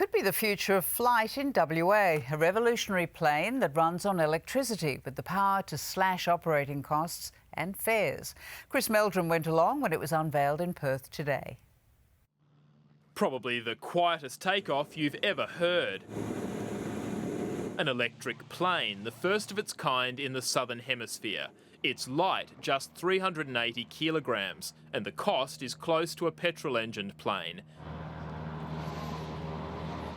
could be the future of flight in WA, a revolutionary plane that runs on electricity with the power to slash operating costs and fares. Chris Meldrum went along when it was unveiled in Perth today. Probably the quietest takeoff you've ever heard. An electric plane, the first of its kind in the Southern Hemisphere. It's light, just 380 kilograms, and the cost is close to a petrol-engined plane.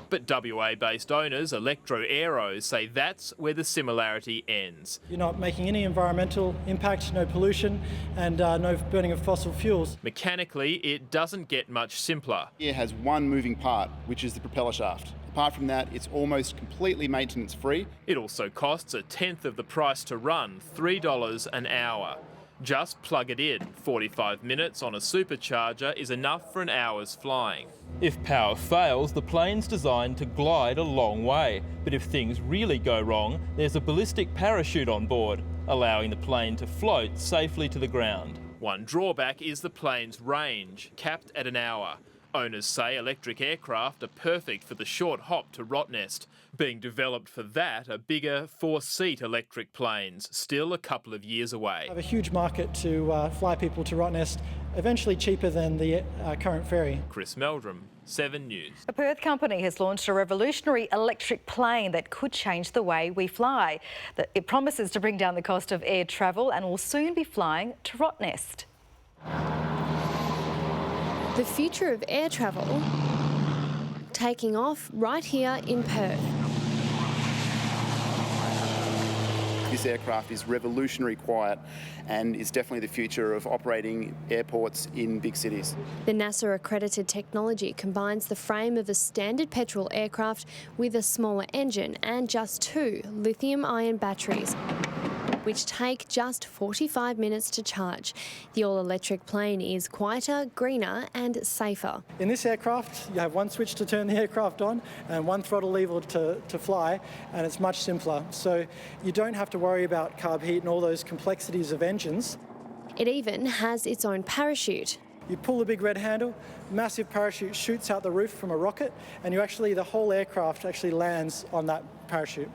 But WA-based owners, Electro Aero, say that's where the similarity ends. You're not making any environmental impact, no pollution and no burning of fossil fuels. Mechanically, it doesn't get much simpler. It has one moving part, which is the propeller shaft. Apart from that, it's almost completely maintenance-free. It also costs a tenth of the price to run, $3 an hour. Just plug it in. 45 minutes on a supercharger is enough for an hour's flying. If power fails, the plane's designed to glide a long way. But if things really go wrong, there's a ballistic parachute on board, allowing the plane to float safely to the ground. One drawback is the plane's range, capped at an hour. Owners say electric aircraft are perfect for the short hop to Rottnest. Being developed for that are bigger 4-seat electric planes, still a couple of years away. We have a huge market to fly people to Rottnest, eventually cheaper than the current ferry. Chris Meldrum, 7 News. A Perth company has launched a revolutionary electric plane that could change the way we fly. It promises to bring down the cost of air travel and will soon be flying to Rottnest. The future of air travel taking off right here in Perth. This aircraft is revolutionary quiet and is definitely the future of operating airports in big cities. The NASA-accredited technology combines the frame of a standard petrol aircraft with a smaller engine and just 2 lithium-ion batteries, which take just 45 minutes to charge. The all-electric plane is quieter, greener and safer. In this aircraft, you have one switch to turn the aircraft on and one throttle lever to fly, and it's much simpler. So you don't have to worry about carb heat and all those complexities of engines. It even has its own parachute. You pull the big red handle, massive parachute shoots out the roof from a rocket, and the whole aircraft actually lands on that parachute.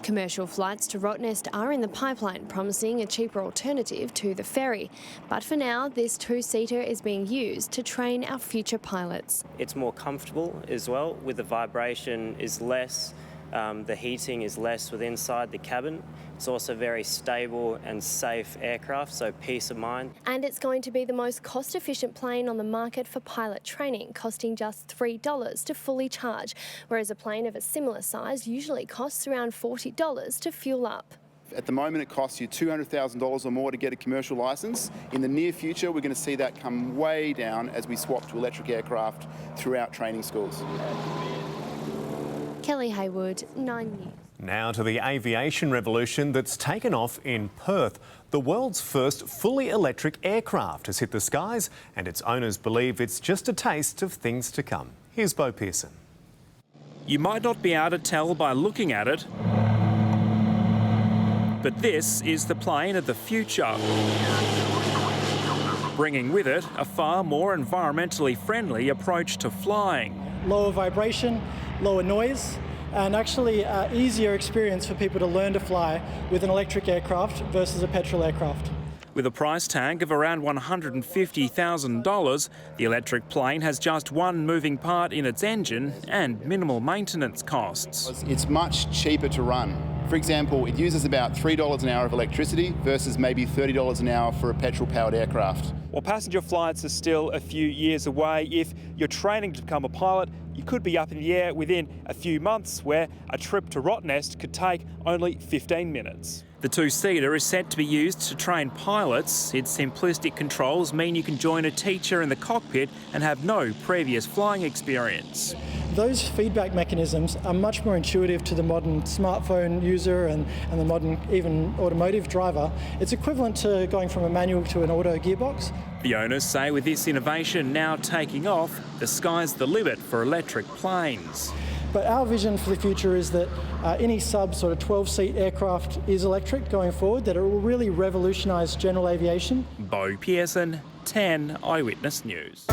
Commercial flights to Rottnest are in the pipeline, promising a cheaper alternative to the ferry. But for now, this 2-seater is being used to train our future pilots. It's more comfortable as well, with the vibration is less, the heating is less within inside the cabin. It's also very stable and safe aircraft, so peace of mind. And it's going to be the most cost-efficient plane on the market for pilot training, costing just $3 to fully charge, whereas a plane of a similar size usually costs around $40 to fuel up. At the moment, it costs you $200,000 or more to get a commercial licence. In the near future, we're going to see that come way down as we swap to electric aircraft throughout training schools. Kelly Haywood, 9 News. Now to the aviation revolution that's taken off in Perth. The world's first fully electric aircraft has hit the skies and its owners believe it's just a taste of things to come. Here's Bo Pearson. You might not be able to tell by looking at it, but this is the plane of the future, bringing with it a far more environmentally friendly approach to flying. Lower vibration, lower noise, and actually easier experience for people to learn to fly with an electric aircraft versus a petrol aircraft. With a price tag of around $150,000, the electric plane has just one moving part in its engine and minimal maintenance costs. It's much cheaper to run. For example, it uses about $3 an hour of electricity versus maybe $30 an hour for a petrol-powered aircraft. While passenger flights are still a few years away, if you're training to become a pilot, you could be up in the air within a few months, where a trip to Rottnest could take only 15 minutes. The 2-seater is set to be used to train pilots. Its simplistic controls mean you can join a teacher in the cockpit and have no previous flying experience. Those feedback mechanisms are much more intuitive to the modern smartphone user and the modern even automotive driver. It's equivalent to going from a manual to an auto gearbox. The owners say with this innovation now taking off, the sky's the limit for electric planes. But our vision for the future is that any sort of 12-seat aircraft is electric going forward, that it will really revolutionise general aviation. Bo Pearson, 10 Eyewitness News.